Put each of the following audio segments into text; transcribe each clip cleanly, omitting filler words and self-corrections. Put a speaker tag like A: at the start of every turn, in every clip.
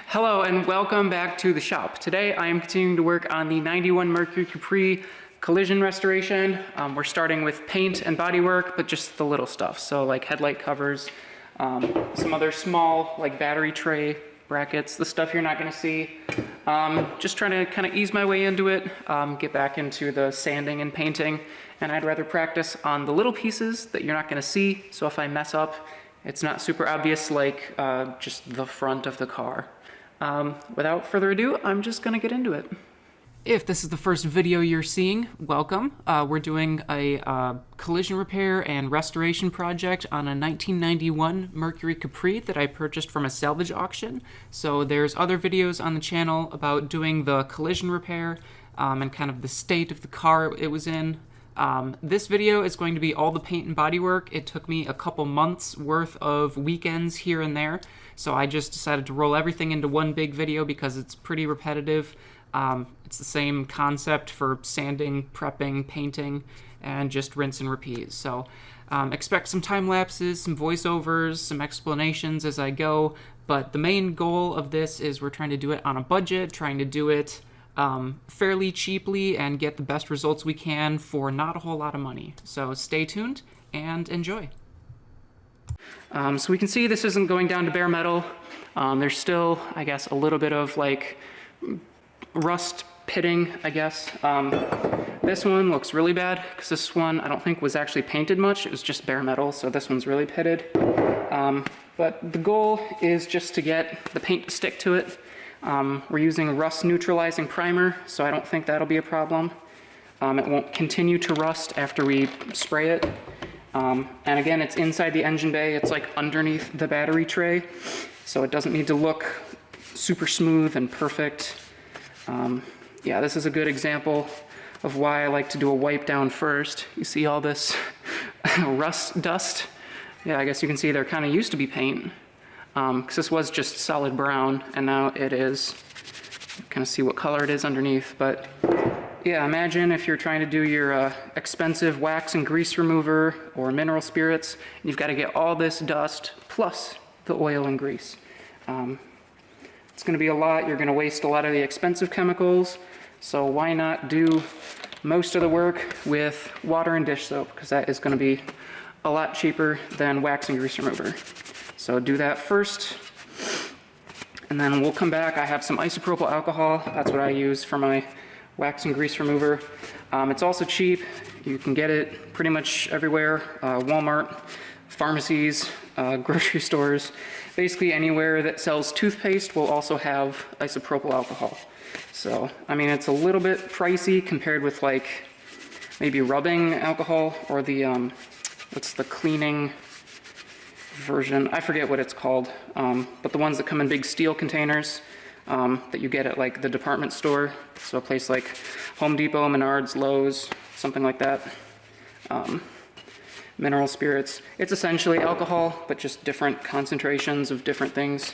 A: Hello and welcome back to the shop. Today I am continuing to work on the 91 Mercury Capri collision restoration. We're starting with paint and bodywork, but just the little stuff. So like headlight covers, some other small like battery tray brackets, the stuff you're not going to see. Just trying to kind of ease my way into it, get back into the sanding and painting, and I'd rather practice on the little pieces that you're not going to see. So if I mess up, it's not super obvious, like just the front of the car. Without further ado, I'm just gonna get into it. If this is the first video you're seeing, welcome. We're doing a collision repair and restoration project on a 1991 Mercury Capri that I purchased from a salvage auction. So there's other videos on the channel about doing the collision repair and kind of the state of the car it was in. This video is going to be all the paint and body work. It took me a couple months worth of weekends here and there, so I just decided to roll everything into one big video because it's pretty repetitive. It's the same concept for sanding, prepping, painting, and just rinse and repeat. So expect some time lapses, some voiceovers, some explanations as I go, but the main goal of this is we're trying to do it on a budget, trying to do it fairly cheaply and get the best results we can for not a whole lot of money. So stay tuned and enjoy. So we can see this isn't going down to bare metal. There's still, I guess, a little bit of like rust pitting, I guess. This one looks really bad because this one I don't think was actually painted much. It was just bare metal, so this one's really pitted. But the goal is just to get the paint to stick to it. We're using rust neutralizing primer, so I don't think that'll be a problem. It won't continue to rust after we spray it. And again, it's inside the engine bay. It's like underneath the battery tray, so it doesn't need to look super smooth and perfect. Yeah, this is a good example of why I like to do a wipe down first. You see all this rust dust? Yeah, I guess you can see there kind of used to be paint. Because this was just solid brown, and now it is, kind of see what color it is underneath. But yeah, imagine if you're trying to do your expensive wax and grease remover or mineral spirits, and you've got to get all this dust plus the oil and grease. It's going to be a lot. You're going to waste a lot of the expensive chemicals, so why not do most of the work with water and dish soap, because that is going to be a lot cheaper than wax and grease remover. So do that first, and then we'll come back. I have some isopropyl alcohol. That's what I use for my wax and grease remover. It's also cheap. You can get it pretty much everywhere, Walmart, pharmacies, grocery stores. Basically anywhere that sells toothpaste will also have isopropyl alcohol. So, I mean, it's a little bit pricey compared with like maybe rubbing alcohol or the, what's the cleaning version, I forget what it's called, but the ones that come in big steel containers that you get at like the department store, so a place like Home Depot, Menards, Lowe's, something like that. Mineral spirits, it's essentially alcohol, but just different concentrations of different things.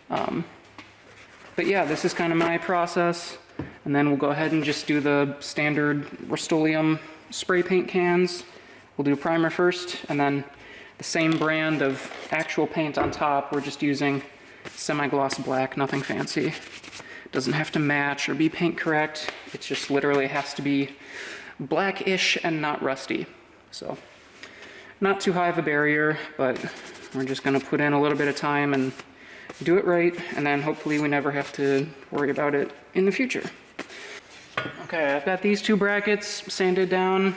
A: But yeah, this is kind of my process, and then we'll go ahead and just do the standard Rust-Oleum spray paint cans. We'll do primer first, and then the same brand of actual paint on top. We're just using semi-gloss black, nothing fancy. Doesn't have to match or be paint correct. It just literally has to be blackish and not rusty. So not too high of a barrier, but we're just gonna put in a little bit of time and do it right, and then hopefully we never have to worry about it in the future. Okay, I've got these two brackets sanded down.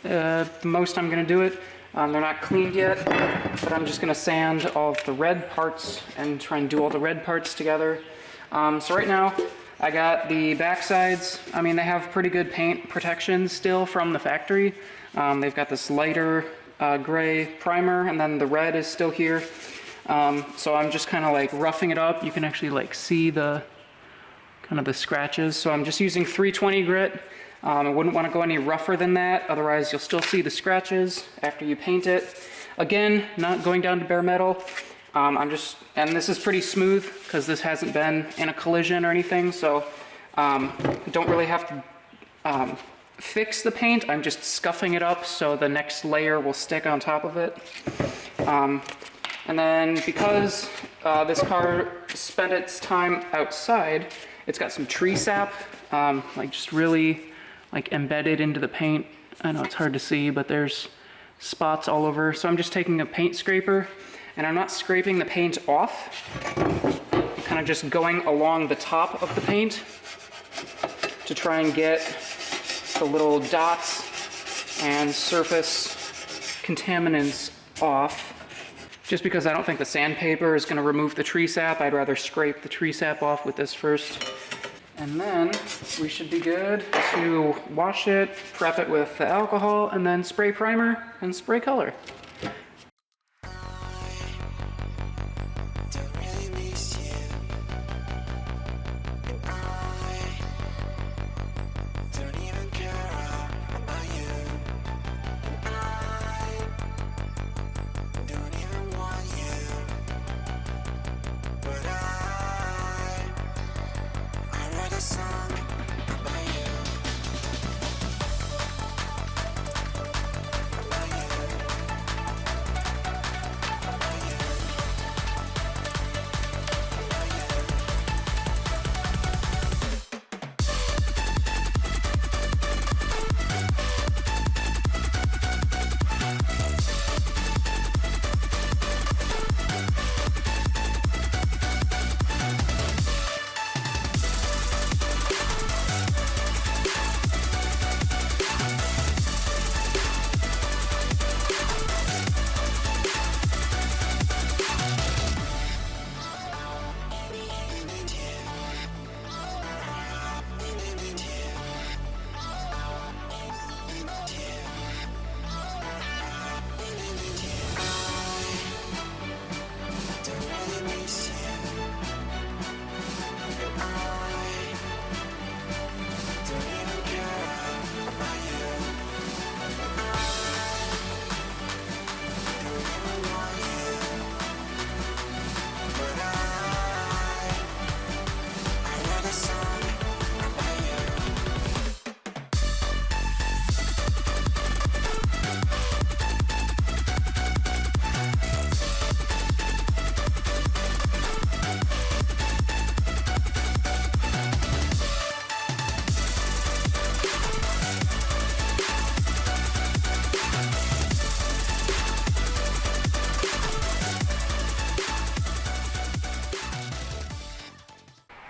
A: The most I'm gonna do it. They're not cleaned yet, but I'm just gonna sand all of the red parts and try and do all the red parts together. So right now, I got the back sides. I mean, they have pretty good paint protection still from the factory. They've got this lighter gray primer, and then the red is still here. So I'm just kind of like roughing it up. You can actually like see the kind of the scratches. So I'm just using 320 grit. I wouldn't want to go any rougher than that, otherwise you'll still see the scratches after you paint it. Again, not going down to bare metal. And this is pretty smooth because this hasn't been in a collision or anything, so don't really have to fix the paint. I'm just scuffing it up so the next layer will stick on top of it. And then because this car spent its time outside, it's got some tree sap, like just really like embedded into the paint. I know it's hard to see, but there's spots all over. So I'm just taking a paint scraper, and I'm not scraping the paint off. I'm kind of just going along the top of the paint to try and get the little dots and surface contaminants off. Just because I don't think the sandpaper is going to remove the tree sap, I'd rather scrape the tree sap off with this first. And then we should be good to wash it, prep it with the alcohol, and then spray primer and spray color.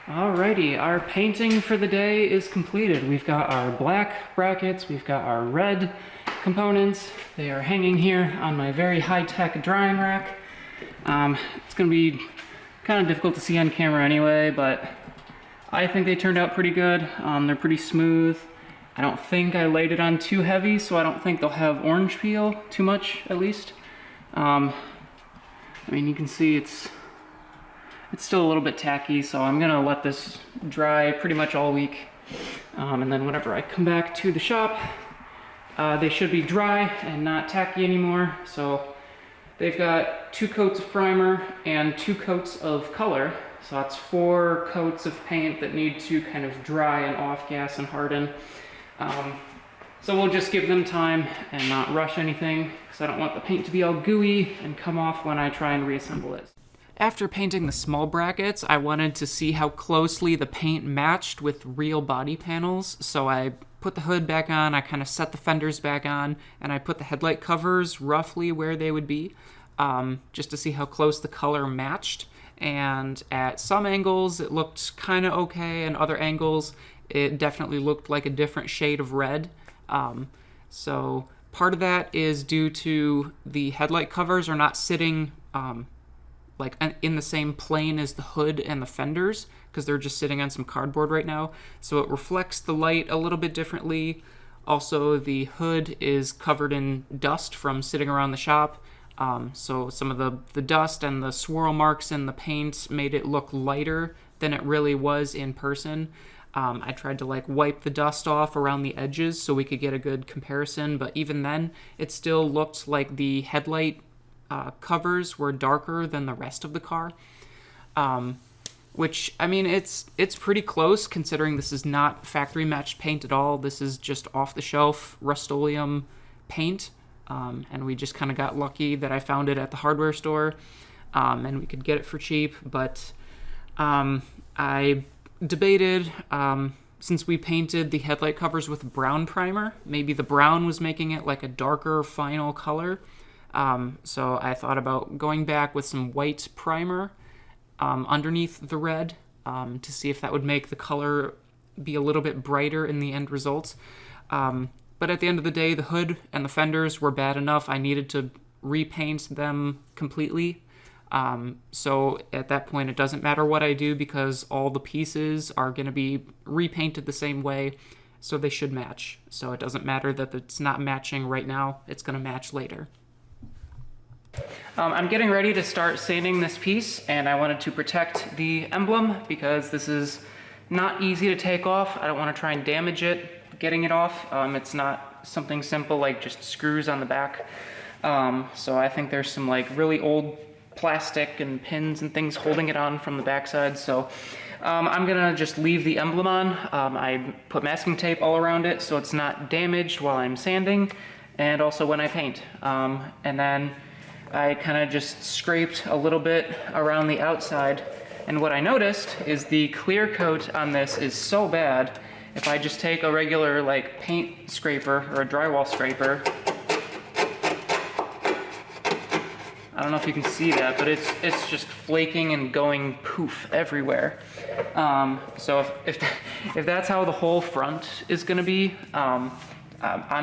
A: Alrighty, our painting for the day is completed. We've got our black brackets, we've got our red components. They are hanging here on my very high-tech drying rack. It's going to be kind of difficult to see on camera anyway, but I think they turned out pretty good. They're pretty smooth. I don't think I laid it on too heavy, so I don't think they'll have orange peel too much, at least. I mean, you can see it's still a little bit tacky, so I'm gonna let this dry pretty much all week. And then whenever I come back to the shop, they should be dry and not tacky anymore. So they've got 2 coats of primer and 2 coats of color. So that's 4 coats of paint that need to kind of dry and off-gas and harden. So we'll just give them time and not rush anything, because I don't want the paint to be all gooey and come off when I try and reassemble it. After painting the small brackets, I wanted to see how closely the paint matched with real body panels, so I put the hood back on, I kind of set the fenders back on, and I put the headlight covers roughly where they would be, just to see how close the color matched. And at some angles it looked kind of okay, and other angles it definitely looked like a different shade of red. So part of that is due to the headlight covers are not sitting like in the same plane as the hood and the fenders, because they're just sitting on some cardboard right now. So it reflects the light a little bit differently. Also, the hood is covered in dust from sitting around the shop. So some of the dust and the swirl marks in the paint made it look lighter than it really was in person. I tried to like wipe the dust off around the edges so we could get a good comparison, but even then it still looked like the headlight covers were darker than the rest of the car, which, I mean, it's pretty close considering this is not factory matched paint at all. This is just off-the-shelf Rust-Oleum paint, and we just kind of got lucky that I found it at the hardware store. and we could get it for cheap, but I debated, since we painted the headlight covers with brown primer, maybe the brown was making it like a darker final color. So I thought about going back with some white primer underneath the red to see if that would make the color be a little bit brighter in the end results. But at the end of the day, the hood and the fenders were bad enough. I needed to repaint them completely. So at that point, it doesn't matter what I do because all the pieces are going to be repainted the same way, so they should match. So it doesn't matter that it's not matching right now, it's going to match later. I'm getting ready to start sanding this piece, and I wanted to protect the emblem because this is not easy to take off. I don't want to try and damage it getting it off. It's not something simple like just screws on the back. So I think there's some like really old plastic and pins and things holding it on from the backside. So I'm gonna just leave the emblem on. I put masking tape all around it so it's not damaged while I'm sanding and also when I paint. And then I kind of just scraped a little bit around the outside, and what I noticed is the clear coat on this is so bad. If I just take a regular like paint scraper or a drywall scraper, I don't know if you can see that, but it's just flaking and going poof everywhere. So if that's how the whole front is gonna be, I'm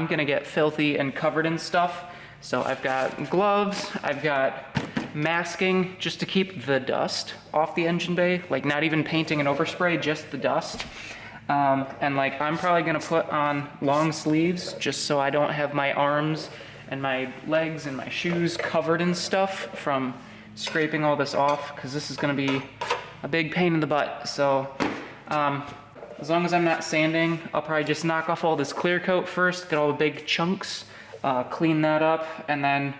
A: gonna get filthy and covered in stuff. So I've got gloves, I've got masking just to keep the dust off the engine bay, like not even painting and overspray, just the dust. And like I'm probably gonna put on long sleeves just so I don't have my arms and my legs and my shoes covered in stuff from scraping all this off, because this is gonna be a big pain in the butt. So as long as I'm not sanding, I'll probably just knock off all this clear coat first, get all the big chunks, clean that up, and then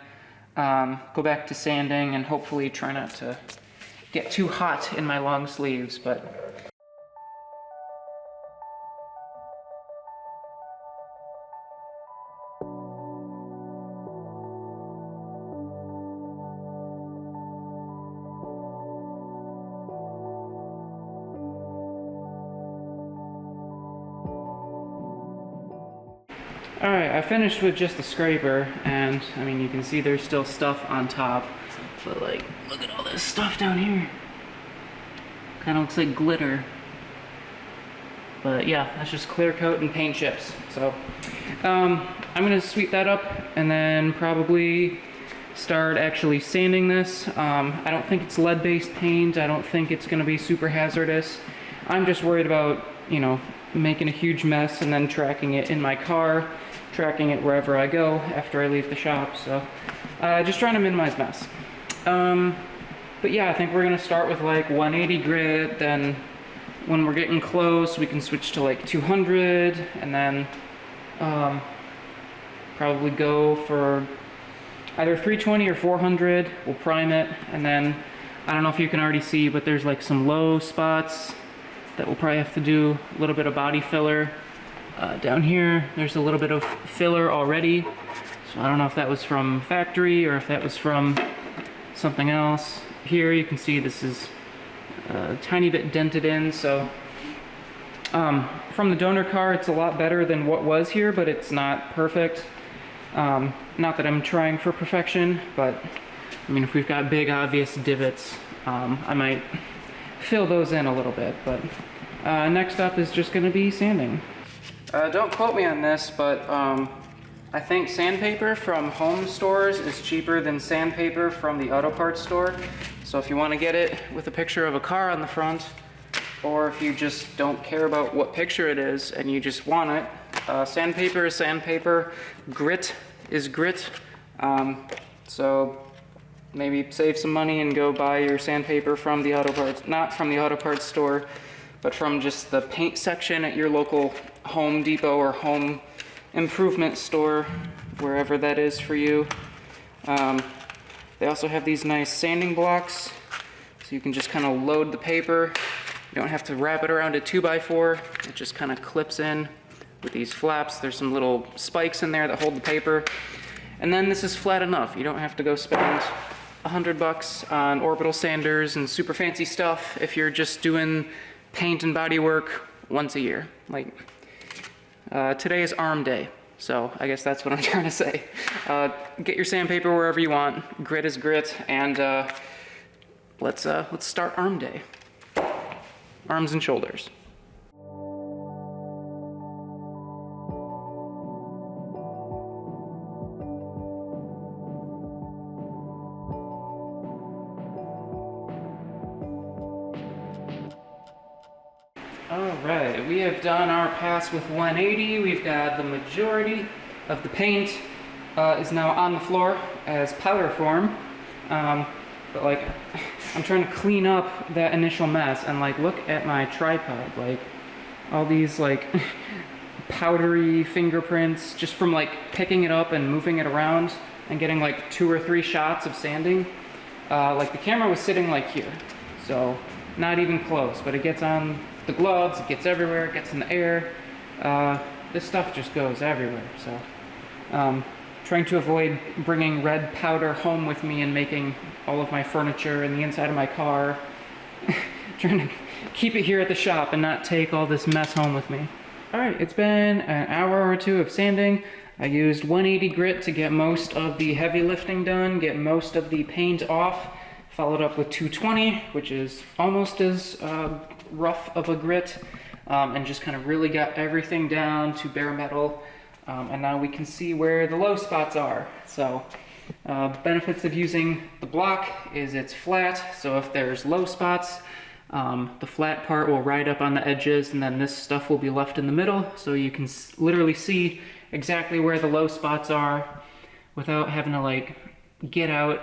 A: go back to sanding and hopefully try not to get too hot in my long sleeves. But alright, I finished with just the scraper, and I mean you can see there's still stuff on top, but like look at all this stuff down here. Kind of looks like glitter. But yeah, that's just clear coat and paint chips. So I'm gonna sweep that up and then probably start actually sanding this. I don't think it's lead-based paint. I don't think it's gonna be super hazardous. I'm just worried about, you know, making a huge mess and then tracking it in my car, tracking it wherever I go after I leave the shop. So just trying to minimize mess. But yeah, I think we're gonna start with like 180 grit, then when we're getting close we can switch to like 200, and then probably go for either 320 or 400. We'll prime it, and then I don't know if you can already see, but there's like some low spots that we'll probably have to do a little bit of body filler. Down here there's a little bit of filler already, so I don't know if that was from factory or if that was from something else. Here you can see this is a tiny bit dented in, so from the donor car it's a lot better than what was here, but it's not perfect. Not that I'm trying for perfection, but I mean if we've got big obvious divots, I might fill those in a little bit. But next up is just going to be sanding. Don't quote me on this, but I think sandpaper from home stores is cheaper than sandpaper from the auto parts store. So if you want to get it with a picture of a car on the front, or if you just don't care about what picture it is and you just want it, sandpaper is sandpaper, grit is grit. So maybe save some money and go buy your sandpaper from the auto parts, not from the auto parts store, but from just the paint section at your local Home Depot or home improvement store, wherever that is for you. They also have these nice sanding blocks, so you can just kind of load the paper. You don't have to wrap it around a 2x4. It just kind of clips in with these flaps. There's some little spikes in there that hold the paper. And then this is flat enough. You don't have to go spend $100 on orbital sanders and super fancy stuff if you're just doing paint and body work once a year. Like, today is arm day, so I guess that's what I'm trying to say. Get your sandpaper wherever you want. Grit is grit, and let's start arm day. Arms and shoulders. Alright, we have done our pass with 180. We've got the majority of the paint is now on the floor as powder form. But like, I'm trying to clean up that initial mess, and like, look at my tripod. Like, all these like powdery fingerprints just from like picking it up and moving it around and getting like 2 or 3 shots of sanding. Like, the camera was sitting like here, so not even close, but it gets on the gloves, it gets everywhere, it gets in the air. This stuff just goes everywhere, so trying to avoid bringing red powder home with me and making all of my furniture and the inside of my car. Trying to keep it here at the shop and not take all this mess home with me. Alright, it's been an hour or 2 of sanding. I used 180 grit to get most of the heavy lifting done, get most of the paint off, followed up with 220, which is almost as rough of a grit, and just kind of really got everything down to bare metal, and now we can see where the low spots are. So benefits of using the block is it's flat, so if there's low spots, the flat part will ride up on the edges, and then this stuff will be left in the middle, so you can literally see exactly where the low spots are without having to like get out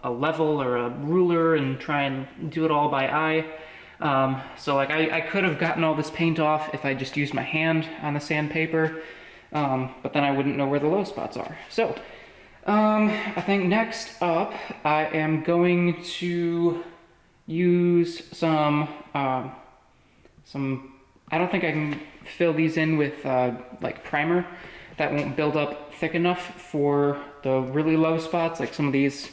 A: a level or a ruler and try and do it all by eye. So like, I could have gotten all this paint off if I just used my hand on the sandpaper, but then I wouldn't know where the low spots are. So I think next up I am going to use some I don't think I can fill these in with like primer. That won't build up thick enough for the really low spots. Like, some of these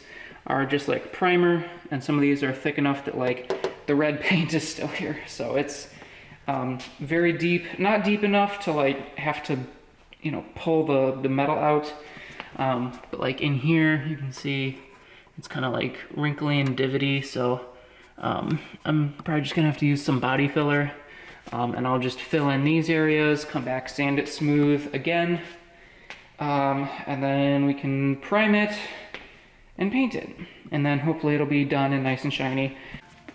A: are just like primer, and some of these are thick enough that like the red paint is still here. So it's very deep, not deep enough to like have to, you know, pull the metal out. But like in here, you can see it's kind of like wrinkly and divoty. So I'm probably just gonna have to use some body filler. And I'll just fill in these areas, come back, sand it smooth again, and then we can prime it and paint it. And then hopefully it'll be done and nice and shiny.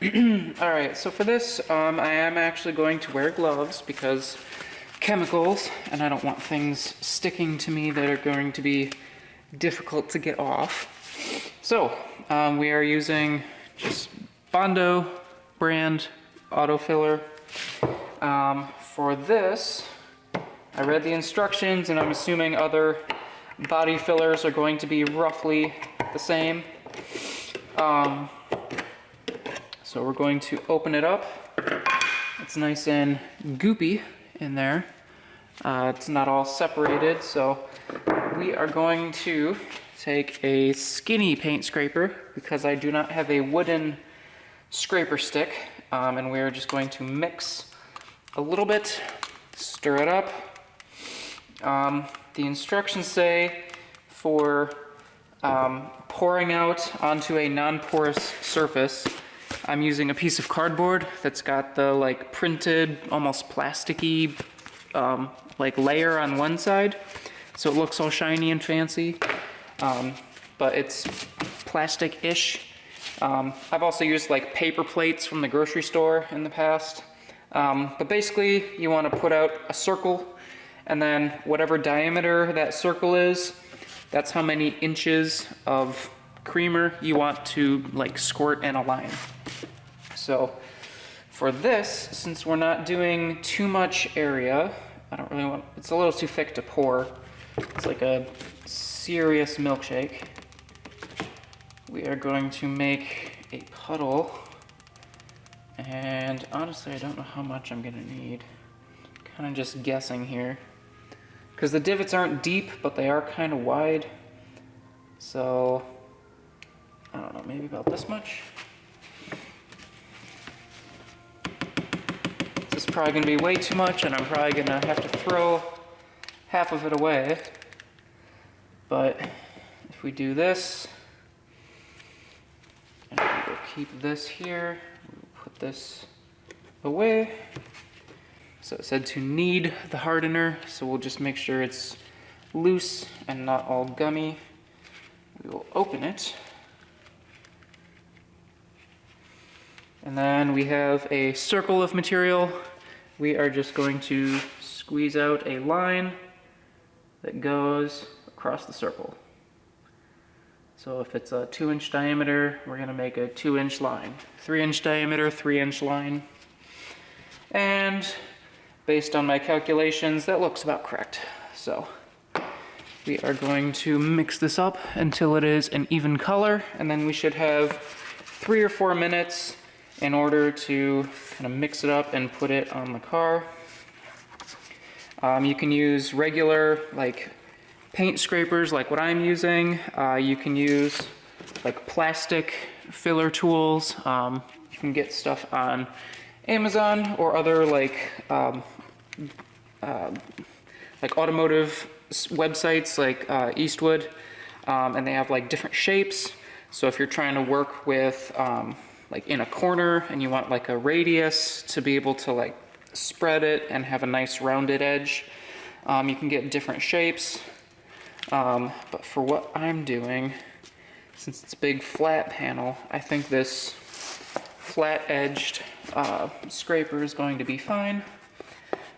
A: Alright, so for this, I am actually going to wear gloves because chemicals, and I don't want things sticking to me that are going to be difficult to get off. So, we are using just Bondo brand auto filler. For this, I read the instructions, and I'm assuming other body fillers are going to be roughly the same. So we're going to open it up. It's nice and goopy in there. It's not all separated, so we are going to take a skinny paint scraper because I do not have a wooden scraper stick, and we're just going to mix a little bit, stir it up. The instructions say for pouring out onto a non-porous surface, I'm using a piece of cardboard that's got the like printed, almost plasticky like layer on one side, so it looks all shiny and fancy, but it's plastic-ish. I've also used like paper plates from the grocery store in the past. But basically, you want to put out a circle, and then whatever diameter that circle is, that's how many inches of creamer you want to like squirt in a line. So for this, since we're not doing too much area, I don't really want, it's a little too thick to pour. It's like a serious milkshake. We are going to make a puddle. And honestly, I don't know how much I'm gonna need. Kind of just guessing here. Because the divots aren't deep, but they are kind of wide. So I don't know, maybe about this much. This is probably gonna be way too much, and I'm probably gonna have to throw half of it away. But if we do this, and we'll keep this here, we'll put this away. So it said to knead the hardener, so we'll just make sure it's loose and not all gummy. We will open it. And then we have a circle of material. We are just going to squeeze out a line that goes across the circle. So if it's a 2-inch diameter, we're gonna make a 2-inch line. 3-inch diameter, 3-inch line. And based on my calculations, that looks about correct. So we are going to mix this up until it is an even color, and then we should have 3 or 4 minutes in order to kind of mix it up and put it on the car. You can use regular like paint scrapers like what I'm using. You can use like plastic filler tools. You can get stuff on Amazon or other like automotive websites like Eastwood, and they have like different shapes. So if you're trying to work with like in a corner and you want like a radius to be able to like spread it and have a nice rounded edge, you can get different shapes. But for what I'm doing, since it's a big flat panel, I think this flat-edged scraper is going to be fine.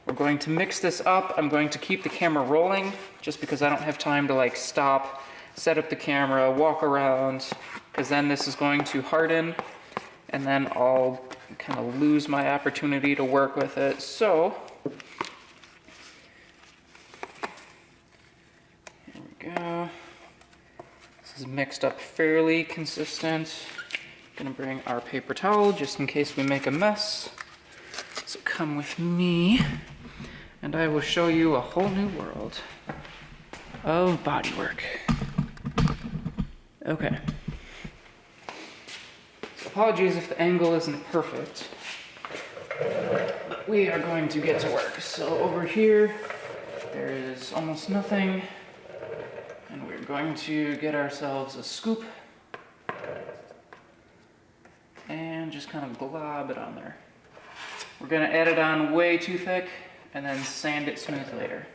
A: We're going to mix this up. I'm going to keep the camera rolling just because I don't have time to like stop, set up the camera, walk around, because then this is going to harden and then I'll kind of lose my opportunity to work with it. So here we go. This is mixed up fairly consistent. Gonna bring our paper towel just in case we make a mess. So come with me and I will show you a whole new world of bodywork. Okay. So apologies if the angle isn't perfect, but we are going to get to work. So over here, there is almost nothing, and we're going to get ourselves a scoop and just kind of glob it on there. We're gonna add it on way too thick and then sand it smooth later.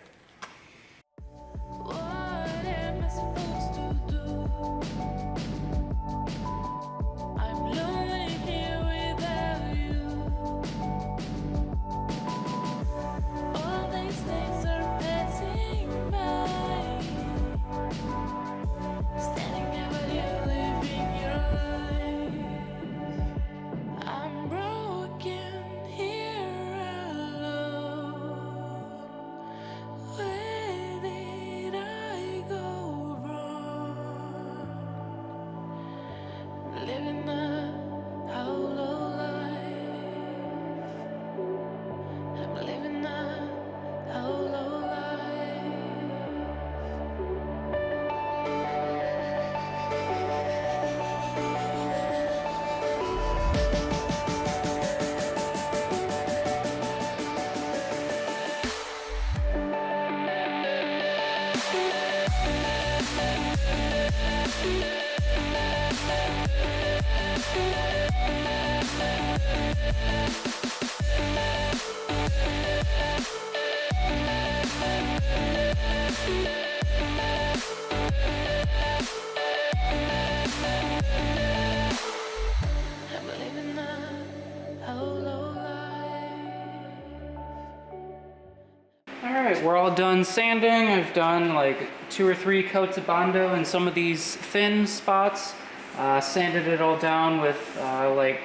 A: Alright, we're all done sanding. I've done like 2 or 3 coats of Bondo in some of these thin spots. Sanded it all down with like,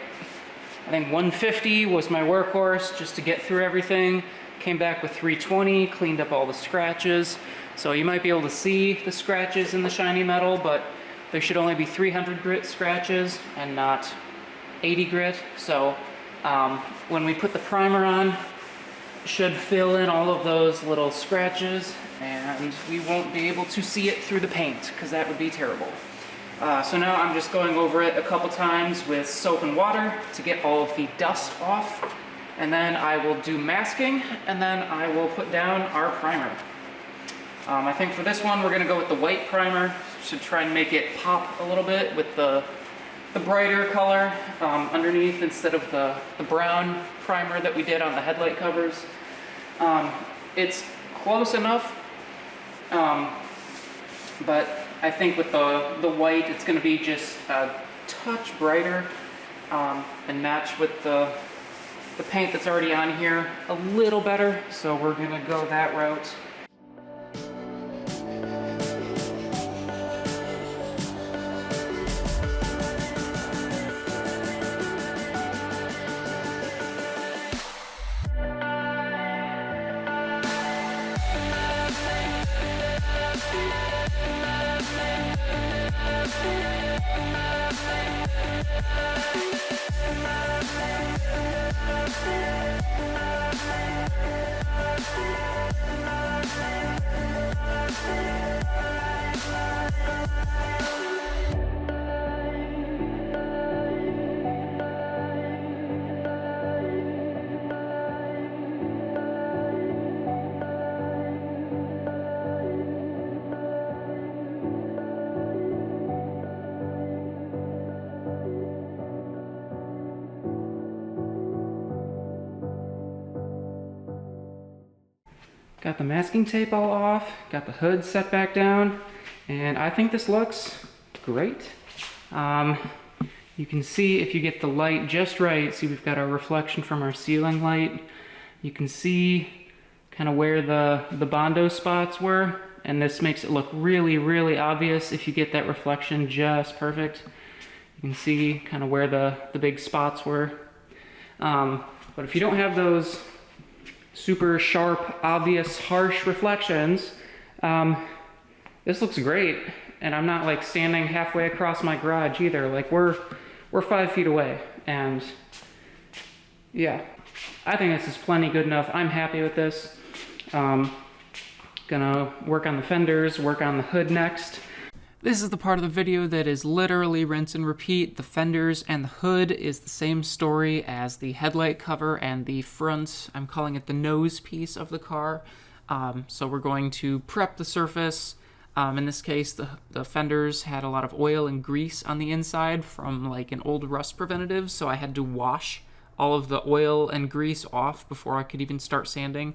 A: I think 150 was my workhorse just to get through everything. Came back with 320, cleaned up all the scratches. So you might be able to see the scratches in the shiny metal, but there should only be 300 grit scratches and not 80 grit. So when we put the primer on, should fill in all of those little scratches and we won't be able to see it through the paint because that would be terrible. So now I'm just going over it a couple times with soap and water to get all of the dust off. And then I will do masking, and then I will put down our primer. I think for this one we're gonna go with the white primer to try and make it pop a little bit with the brighter color underneath instead of the brown primer that we did on the headlight covers. It's close enough, but I think with the white it's going to be just a touch brighter and match with the paint that's already on here a little better, so we're going to go that route. Got the masking tape all off, got the hood set back down, and I think this looks great. You can see if you get the light just right, see we've got our reflection from our ceiling light. You can see kind of where the Bondo spots were, and this makes it look really, really obvious if you get that reflection just perfect. You can see kind of where the big spots were. But if you don't have those super sharp, obvious, harsh reflections, this looks great. And I'm not like standing halfway across my garage either. Like we're 5 feet away, and yeah, I think this is plenty good enough. I'm happy with this. Gonna work on the fenders, work on the hood next. This is the part of the video that is literally rinse and repeat. The fenders and the hood is the same story as the headlight cover and the front, I'm calling it the nose piece of the car. So we're going to prep the surface. In this case, the fenders had a lot of oil and grease on the inside from like an old rust preventative, so I had to wash all of the oil and grease off before I could even start sanding.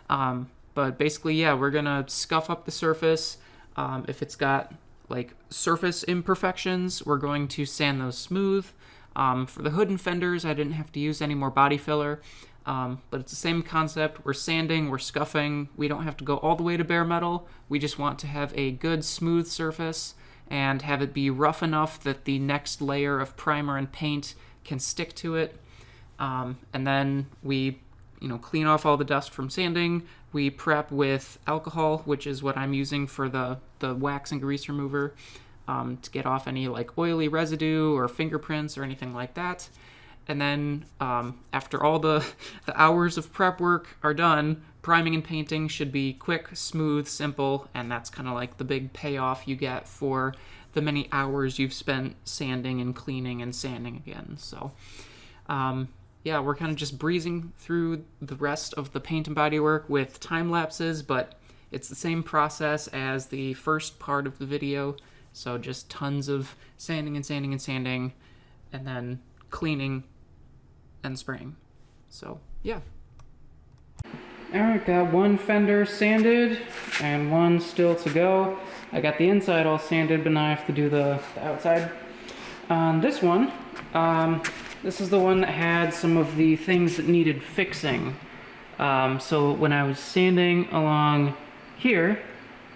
A: But basically, yeah, we're gonna scuff up the surface. If it's got like surface imperfections, we're going to sand those smooth. For the hood and fenders, I didn't have to use any more body filler, but it's the same concept. We're sanding, we're scuffing. We don't have to go all the way to bare metal. We just want to have a good smooth surface and have it be rough enough that the next layer of primer and paint can stick to it. And then we clean off all the dust from sanding. We prep with alcohol, which is what I'm using for the wax and grease remover, to get off any like oily residue or fingerprints or anything like that. And then after all the hours of prep work are done, priming and painting should be quick, smooth, simple, and that's kind of like the big payoff you get for the many hours you've spent sanding and cleaning and sanding again. So yeah, we're kind of just breezing through the rest of the paint and bodywork with time lapses, but it's the same process as the first part of the video. So just tons of sanding and sanding and sanding, and then cleaning and spraying. So yeah. All right, got one fender sanded and one still to go. I got the inside all sanded, but now I have to do the outside. On this one, this is the one that had some of the things that needed fixing. So when I was sanding along here,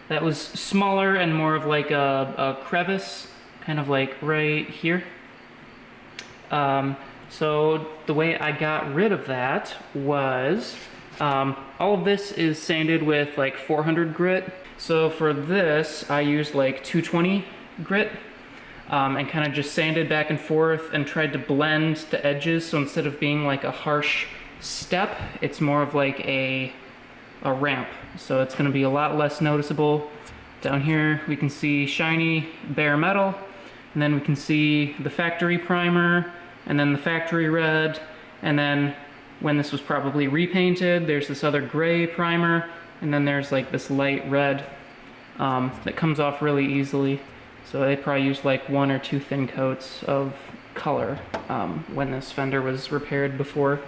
A: that was smaller and more of like a crevice, kind of like right here. So the way I got rid of that was, all of this is sanded with like 400 grit. So for this, I used like 220 grit. And kind of just sanded back and forth and tried to blend the edges, so instead of being like a harsh step, it's more of like a ramp. So it's going to be a lot less noticeable. Down here we can see shiny bare metal. And then we can see the factory primer, and then the factory red, and then when this was probably repainted, there's this other gray primer, and then there's like this light red that comes off really easily. So they probably used like 1 or 2 thin coats of color when this fender was repaired before.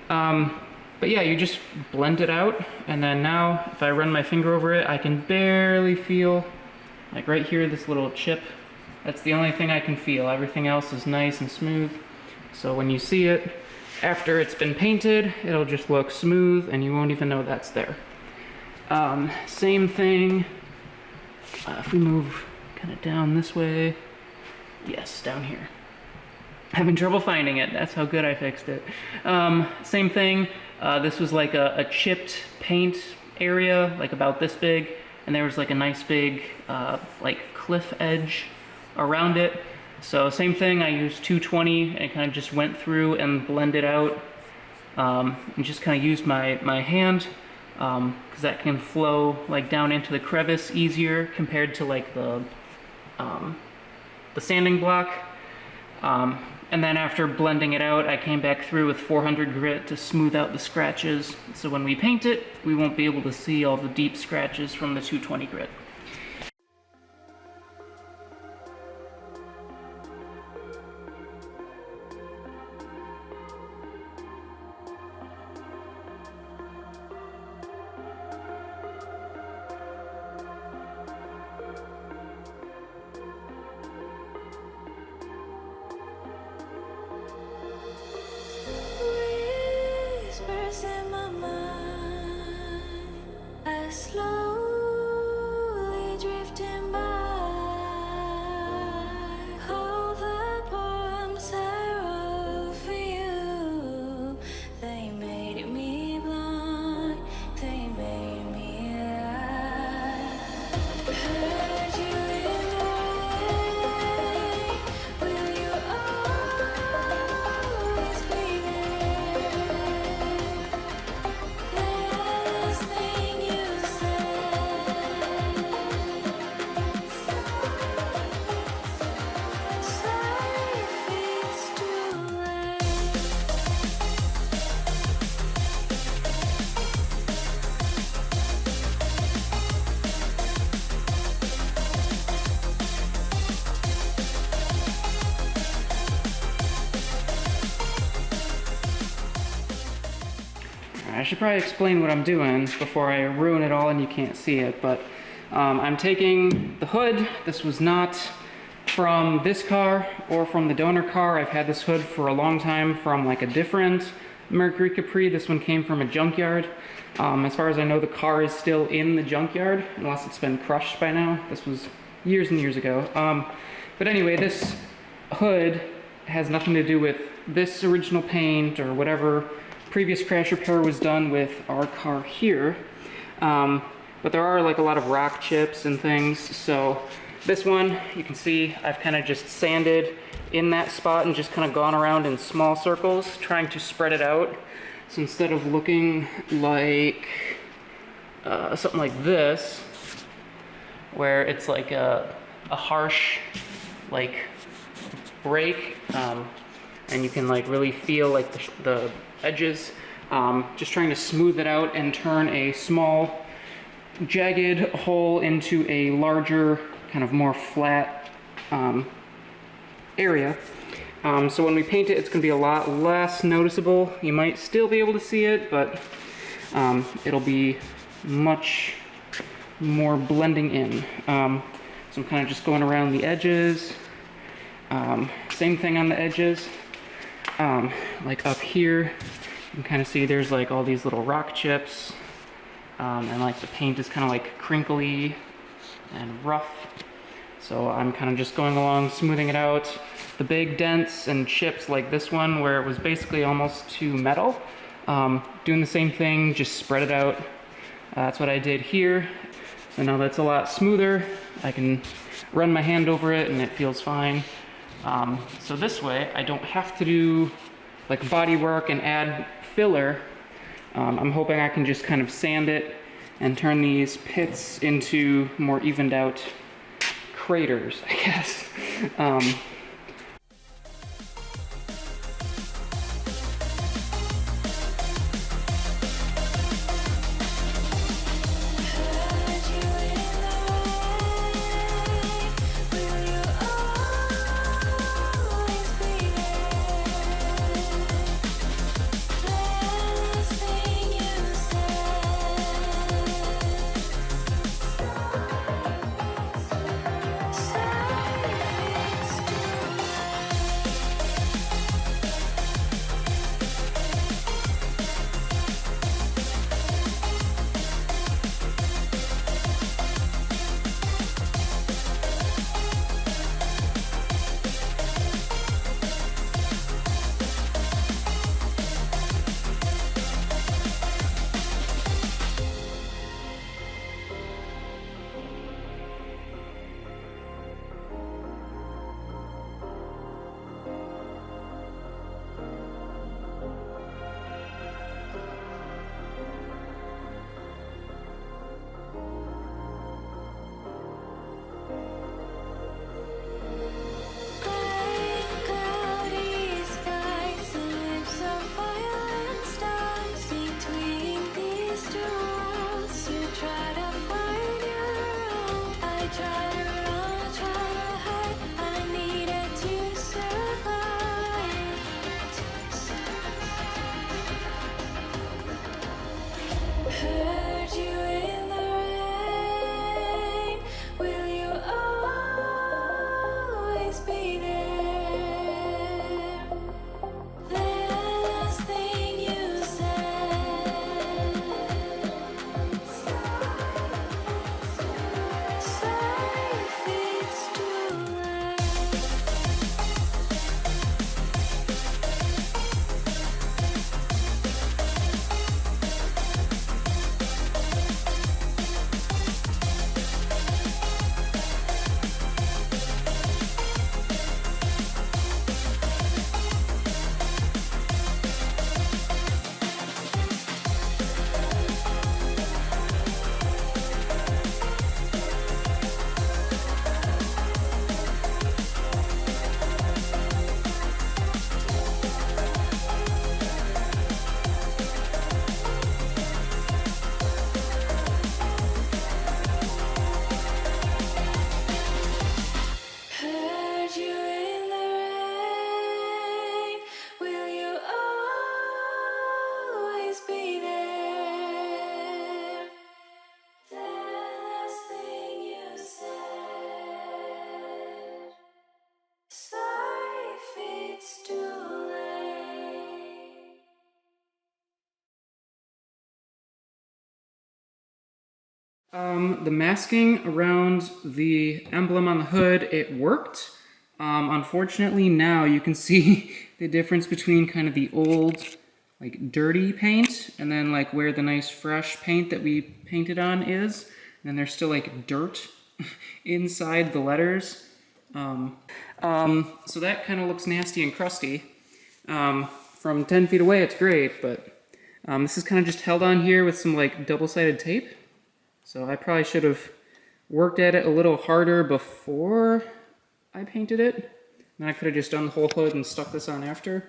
A: But yeah, you just blend it out, and then now if I run my finger over it, I can barely feel, like right here, this little chip. That's the only thing I can feel. Everything else is nice and smooth. So when you see it after it's been painted, it'll just look smooth and you won't even know that's there. Same thing, if we move kind of down this way. Yes, down here. Having trouble finding it. That's how good I fixed it. Same thing. This was like a chipped paint area, like about this big, and there was like a nice big like cliff edge around it. So same thing, I used 220 and kind of just went through and blended out, and just kind of used my hand, because that can flow like down into the crevice easier compared to like the sanding block. And then after blending it out, I came back through with 400 grit to smooth out the scratches. So when we paint it, we won't be able to see all the deep scratches from the 220 grit.
B: In my mind, I slowly drifting by. All the poems I wrote for you, they made me blind, they made me lie. Heard you in the rain, will you always be there? Last thing you said, sorry if it's too late.
A: I should probably explain what I'm doing before I ruin it all and you can't see it, but I'm taking the hood. This was not from this car or from the donor car. I've had this hood for a long time from like a different Mercury Capri. This one came from a junkyard. As far as I know, the car is still in the junkyard, unless it's been crushed by now. This was years and years ago. But anyway, this hood has nothing to do with this original paint or whatever previous crash repair was done with our car here. But there are like a lot of rock chips and things. So this one, you can see I've kind of just sanded in that spot and just kind of gone around in small circles, trying to spread it out. So instead of looking like something like this, where it's like a harsh like break, and you can like really feel like the edges, just trying to smooth it out and turn a small jagged hole into a larger kind of more flat area. So when we paint it, it's going to be a lot less noticeable. You might still be able to see it, but it'll be much more blending in. So I'm kind of just going around the edges. Same thing on the edges. Like up here, you can kind of see there's like all these little rock chips, and like the paint is kind of like crinkly and rough. So I'm kind of just going along, smoothing it out. The big dents and chips like this one, where it was basically almost to metal, doing the same thing, just spread it out. That's what I did here. So now that's a lot smoother. I can run my hand over it and it feels fine. So this way, I don't have to do like body work and add filler. I'm hoping I can just kind of sand it and turn these pits into more evened out craters, I guess. Um,
B: Heard you in the rain. Will you always be there? Last thing you cloudy skies, lips of fire and stars between these two worlds. You try to find your own. I try to run, try to hide. I needed to survive. Heard you in the rain. Will you always be there? The last thing you said. Sorry if it's too late. Heard you in the rain. Will you always be there? The last thing you said. Sorry if it's too late.
A: The masking around the emblem on the hood, it worked. Unfortunately, now you can see the difference between kind of the old, like, dirty paint and then, like, where the nice fresh paint that we painted on is. And then there's still, like, dirt inside the letters. So that kind of looks nasty and crusty. From 10 feet away, it's great, but this is kind of just held on here with some, like, double-sided tape. So I probably should have worked at it a little harder before I painted it. Then I could have just done the whole hood and stuck this on after.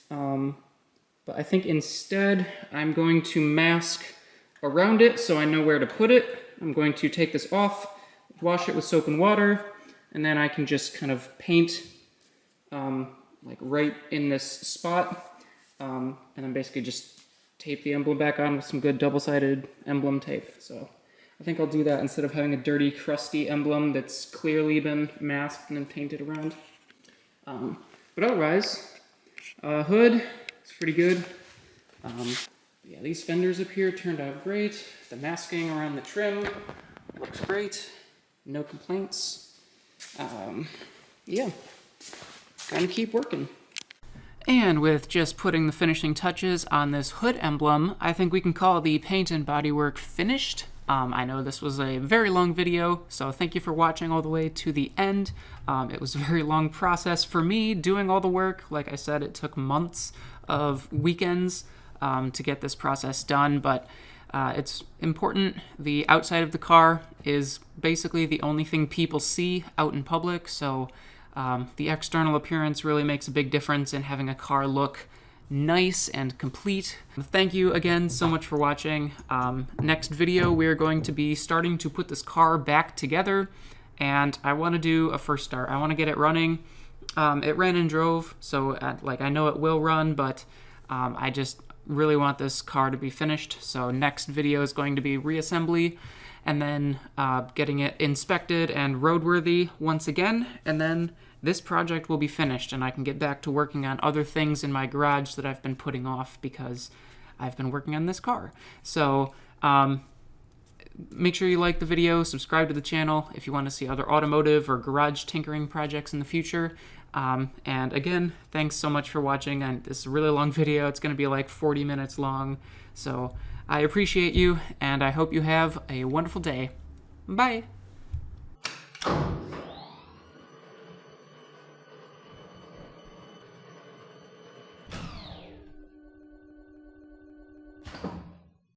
A: But I think instead I'm going to mask around it so I know where to put it. I'm going to take this off, wash it with soap and water, and then I can just kind of paint like right in this spot, and then basically just tape the emblem back on with some good double-sided emblem tape. So I think I'll do that instead of having a dirty, crusty emblem that's clearly been masked and then painted around. But otherwise, hood is pretty good. Yeah, these fenders up here turned out great. The masking around the trim looks great. No complaints. Yeah, gonna keep working. And with just putting the finishing touches on this hood emblem, I think we can call the paint and bodywork finished. I know this was a very long video, so thank you for watching all the way to the end. It was a very long process for me doing all the work. Like I said, it took months of weekends to get this process done, but It's important. The outside of the car is basically the only thing people see out in public, so the external appearance really makes a big difference in having a car look nice and complete. Thank you again so much for watching. Next video, we're going to be starting to put this car back together, and I want to do a first start. I want to get it running. It ran and drove, so I know it will run, but I just really want this car to be finished. So next video is going to be reassembly, and then getting it inspected and roadworthy once again, and then this project will be finished and I can get back to working on other things in my garage that I've been putting off because I've been working on this car. So make sure you like the video, subscribe to the channel if you want to see other automotive or garage tinkering projects in the future. And again, thanks so much for watching. And this is a really long video. It's going to be like 40 minutes long. So I appreciate you, and I hope you have a wonderful day. Bye.